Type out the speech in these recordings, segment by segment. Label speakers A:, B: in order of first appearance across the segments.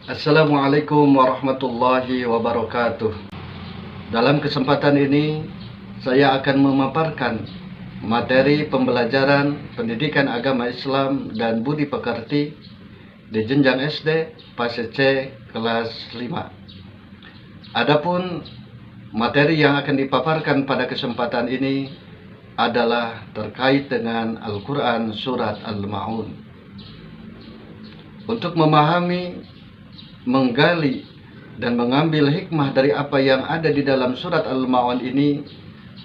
A: Assalamualaikum warahmatullahi wabarakatuh. Dalam kesempatan ini, saya akan memaparkan materi pembelajaran pendidikan agama Islam dan budi pekerti di jenjang SD fase C kelas 5. Adapun materi yang akan dipaparkan pada kesempatan ini adalah terkait dengan Al-Quran Surat Al-Ma'un. Untuk memahami, menggali dan mengambil hikmah dari apa yang ada di dalam surat Al-Ma'un ini,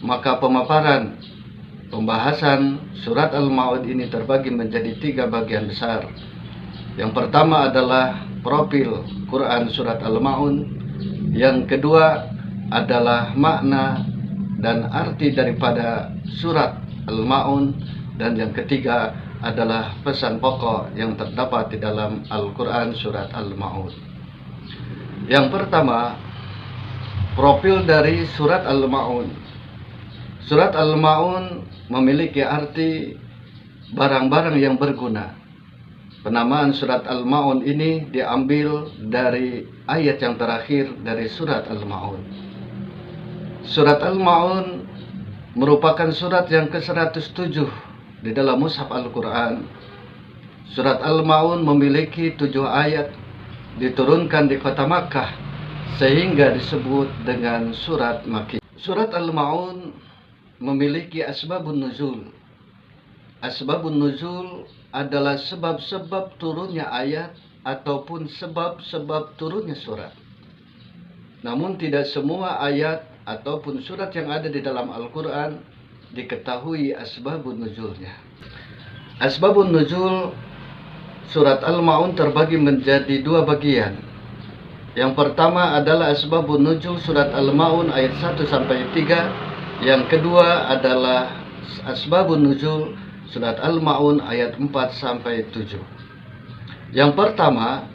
A: maka pembahasan surat Al-Ma'un ini terbagi menjadi 3 bagian besar. Yang pertama adalah profil Quran surat Al-Ma'un, yang kedua adalah makna dan arti daripada surat Al-Ma'un, dan yang ketiga adalah pesan pokok yang terdapat di dalam Al-Quran surat Al-Ma'un. Yang pertama, profil dari surat Al-Ma'un. Surat Al-Ma'un memiliki arti barang-barang yang berguna. Penamaan surat Al-Ma'un ini diambil dari ayat yang terakhir dari surat Al-Ma'un. Surat Al-Ma'un merupakan surat yang ke-107 di dalam mushaf Al-Quran. Surat Al-Ma'un memiliki 7 ayat, diturunkan di kota Makkah sehingga disebut dengan surat Makki. Surat Al-Ma'un memiliki asbabun nuzul. Asbabun nuzul adalah sebab-sebab turunnya ayat ataupun sebab-sebab turunnya surat. Namun tidak semua ayat ataupun surat yang ada di dalam Al-Quran diketahui asbabun nuzulnya. Asbabun nuzul surat Al-Ma'un terbagi menjadi 2 bagian. Yang pertama adalah asbabun nuzul surat Al-Ma'un ayat 1-3. Yang kedua adalah asbabun nuzul surat Al-Ma'un ayat 4-7. Yang pertama,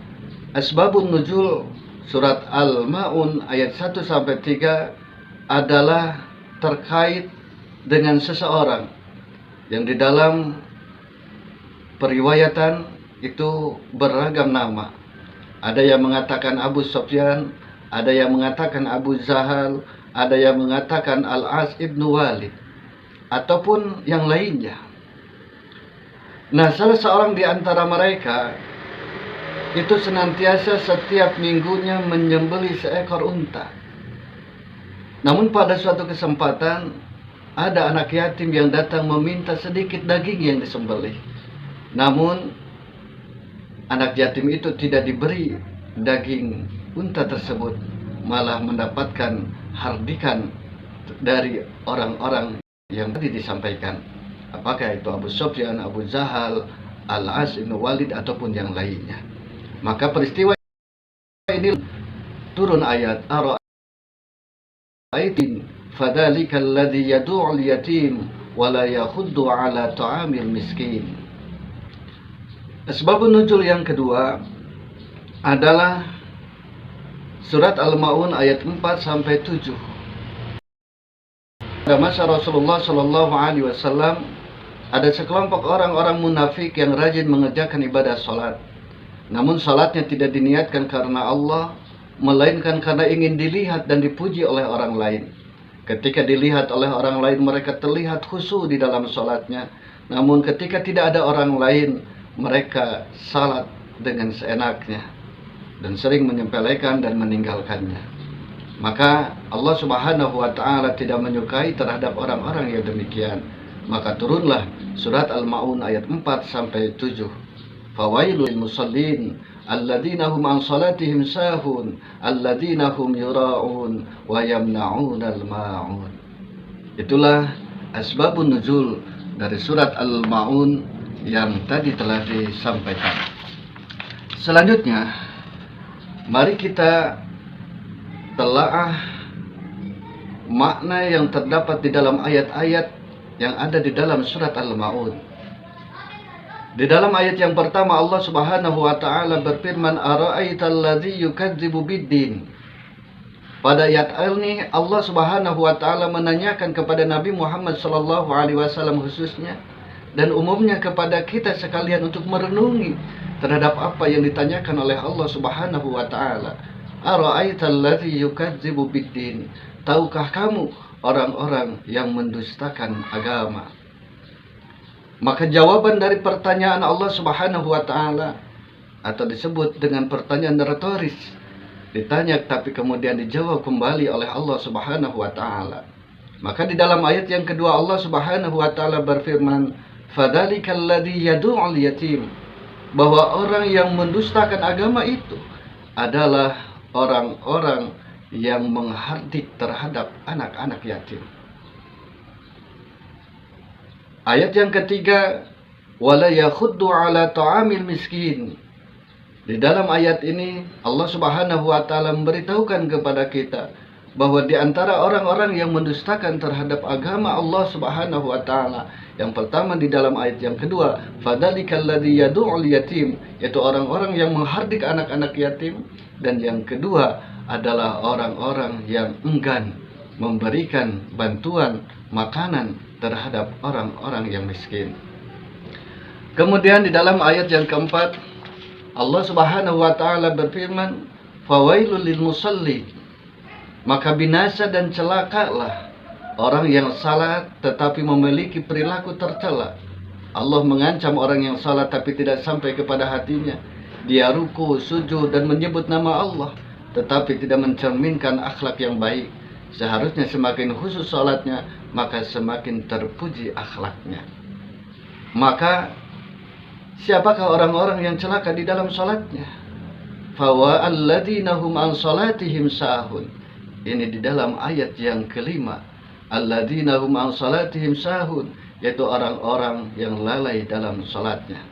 A: asbabun nuzul surat Al-Ma'un ayat 1-3 adalah terkait dengan seseorang yang di dalam periwayatan itu beragam nama. Ada yang mengatakan Abu Sufyan, ada yang mengatakan Abu Zahal, ada yang mengatakan Al-As ibnu Walid, ataupun yang lainnya. Nah, salah seorang di antara mereka itu senantiasa setiap minggunya menyembelih seekor unta. Namun pada suatu kesempatan ada anak yatim yang datang meminta sedikit daging yang disembelih. Namun anak yatim itu tidak diberi daging unta tersebut, malah mendapatkan hardikan dari orang-orang yang tadi disampaikan. Apakah itu Abu Sufyan, Abu Zahal, Al-As ibn Walid, ataupun yang lainnya. Maka peristiwa ini turun ayat Ara'aitin fadhalika alladhi yadu'ul yatim wa la yakhuddu ala ta'amil miskin. Asbabun nuzul yang kedua adalah surat Al-Ma'un ayat 4-7. Pada masa Rasulullah SAW ada sekelompok orang-orang munafik yang rajin mengerjakan ibadah salat. Namun salatnya tidak diniatkan karena Allah, melainkan karena ingin dilihat dan dipuji oleh orang lain. Ketika dilihat oleh orang lain, mereka terlihat khusyuk di dalam salatnya. Namun ketika tidak ada orang lain, mereka salat dengan seenaknya dan sering menyepelekan dan meninggalkannya. Maka Allah Subhanahu wa ta'ala tidak menyukai terhadap orang-orang yang demikian. Maka turunlah surat Al-Ma'un ayat 4-7. Fawailul lil musallin alladzina hum an salatihim sahun alladzina hum yura'un wa yamna'unal ma'un. Itulah asbabun nuzul dari surat Al-Ma'un yang tadi telah disampaikan. Selanjutnya, mari kita telaah makna yang terdapat di dalam ayat-ayat yang ada di dalam surat Al-Ma'un. Di dalam ayat yang pertama, Allah Subhanahu wa ta'ala berfirman, Ara'aital ladzi yukadzibu biddin. Pada ayat ini Allah Subhanahu wa ta'ala menanyakan kepada Nabi Muhammad SAW khususnya, dan umumnya kepada kita sekalian untuk merenungi terhadap apa yang ditanyakan oleh Allah Subhanahu wa taala. Ara'aital ladzi yukadzibu biddin? Tahukah kamu orang-orang yang mendustakan agama? Maka jawaban dari pertanyaan Allah Subhanahu wa taala, atau disebut dengan pertanyaan retoris, ditanya tapi kemudian dijawab kembali oleh Allah Subhanahu wa taala. Maka di dalam ayat yang kedua Allah Subhanahu wa taala berfirman, "Fadzalikal ladzi yad'ul yatim." Bahwa orang yang mendustakan agama itu adalah orang-orang yang menghardik terhadap anak-anak yatim. Ayat yang ketiga, "Wala yakhuddu 'ala ta'amil miskin." Di dalam ayat ini Allah Subhanahu wa taala memberitahukan kepada kita bahwa di antara orang-orang yang mendustakan terhadap agama Allah Subhanahu wa taala, yang pertama di dalam ayat yang kedua, "Fadzalikal ladzi yad'ul yatim," yaitu orang-orang yang menghardik anak-anak yatim, dan yang kedua adalah orang-orang yang enggan memberikan bantuan makanan terhadap orang-orang yang miskin. Kemudian di dalam ayat yang keempat Allah Subhanahu wa taala berfirman, "Fawailul lil musalli." Maka binasa dan celakalah orang yang salat tetapi memiliki perilaku tercela. Allah mengancam orang yang salat tapi tidak sampai kepada hatinya. Dia ruku, sujud dan menyebut nama Allah, tetapi tidak mencerminkan akhlak yang baik. Seharusnya semakin khusus salatnya, maka semakin terpuji akhlaknya. Maka siapakah orang-orang yang celaka di dalam salatnya? Fawa alladzina hum an salatihim sahun. Ini di dalam ayat yang kelima. Alladzina hum an salatihim sahun, yaitu orang-orang yang lalai dalam salatnya.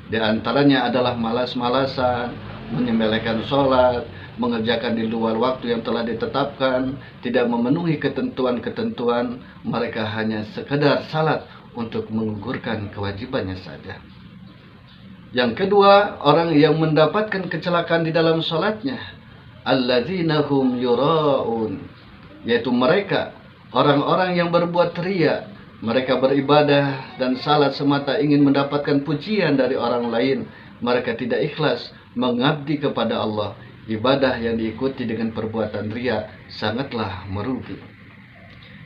A: Di antaranya adalah malas-malasan, menyepelekan salat, mengerjakan di luar waktu yang telah ditetapkan, tidak memenuhi ketentuan-ketentuan. Mereka hanya sekedar salat untuk menggugurkan kewajibannya saja. Yang kedua, orang yang mendapatkan kecelakaan di dalam salatnya, alladzina hum yura'un, yaitu mereka orang-orang yang berbuat riya. Mereka beribadah dan salat semata ingin mendapatkan pujian dari orang lain. Mereka tidak ikhlas mengabdi kepada Allah. Ibadah yang diikuti dengan perbuatan riya sangatlah merugi.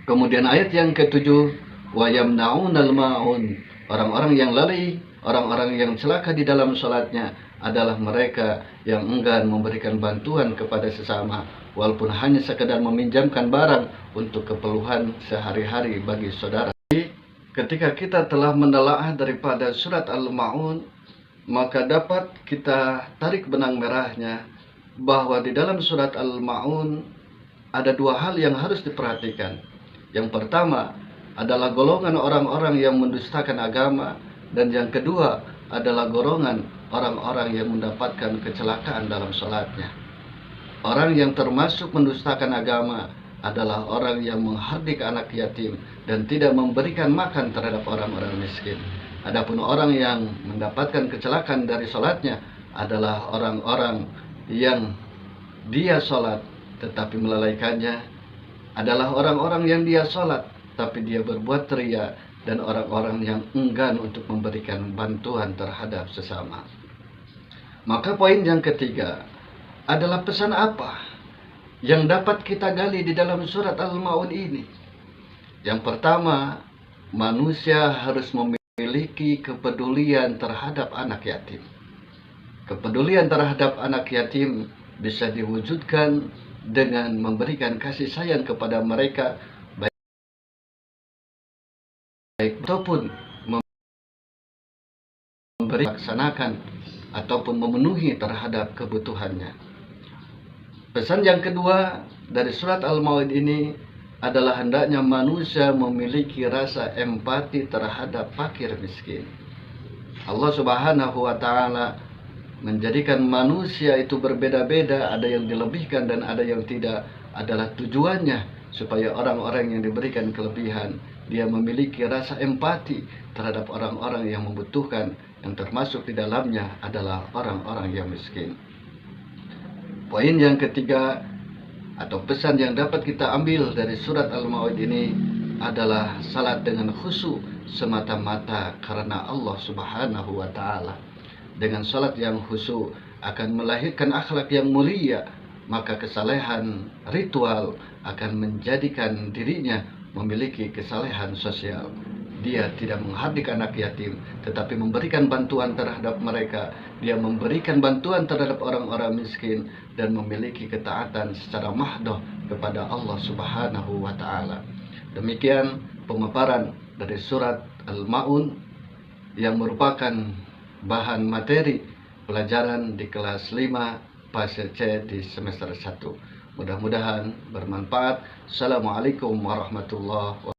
A: Kemudian ayat yang ketujuh, wa yamna'unal ma'un. Orang-orang yang lalai, orang-orang yang celaka di dalam salatnya adalah mereka yang enggan memberikan bantuan kepada sesama, walaupun hanya sekedar meminjamkan barang untuk keperluan sehari-hari bagi saudara. Ketika kita telah menelaah daripada surat Al-Ma'un, maka dapat kita tarik benang merahnya bahwa di dalam surat Al-Ma'un ada dua hal yang harus diperhatikan. Yang pertama adalah golongan orang-orang yang mendustakan agama, dan yang kedua adalah golongan orang-orang yang mendapatkan kecelakaan dalam salatnya. Orang yang termasuk mendustakan agama adalah orang yang menghardik anak yatim dan tidak memberikan makan terhadap orang-orang miskin. Adapun orang yang mendapatkan kecelakaan dari salatnya adalah orang-orang yang dia salat tetapi melalaikannya, adalah orang-orang yang dia salat tapi dia berbuat riya, dan orang-orang yang enggan untuk memberikan bantuan terhadap sesama. Maka poin yang ketiga adalah pesan apa yang dapat kita gali di dalam surat Al-Ma'un ini? Yang pertama, manusia harus memiliki kepedulian terhadap anak yatim. Kepedulian terhadap anak yatim bisa diwujudkan dengan memberikan kasih sayang kepada mereka, baik ataupun memberi laksanakan ataupun memenuhi terhadap kebutuhannya. Pesan yang kedua dari surat Al-Ma'un ini adalah hendaknya manusia memiliki rasa empati terhadap fakir miskin. Allah Subhanahu wa taala menjadikan manusia itu berbeda-beda, ada yang dilebihkan dan ada yang tidak, adalah tujuannya supaya orang-orang yang diberikan kelebihan dia memiliki rasa empati terhadap orang-orang yang membutuhkan, yang termasuk di dalamnya adalah orang-orang yang miskin. Poin yang ketiga atau pesan yang dapat kita ambil dari surat Al-Ma'un ini adalah salat dengan khusyuk semata-mata karena Allah Subhanahu wa Ta'ala. Dengan salat yang khusyuk akan melahirkan akhlak yang mulia, maka kesalehan ritual akan menjadikan dirinya memiliki kesalehan sosial. Dia tidak menghardik anak yatim, tetapi memberikan bantuan terhadap mereka. Dia memberikan bantuan terhadap orang-orang miskin dan memiliki ketaatan secara mahdoh kepada Allah Subhanahu wa Ta'ala. Demikian pemaparan dari surat Al-Ma'un yang merupakan bahan materi pelajaran di kelas 5 fase C di semester 1. Mudah-mudahan bermanfaat. Assalamualaikum warahmatullahi wabarakatuh.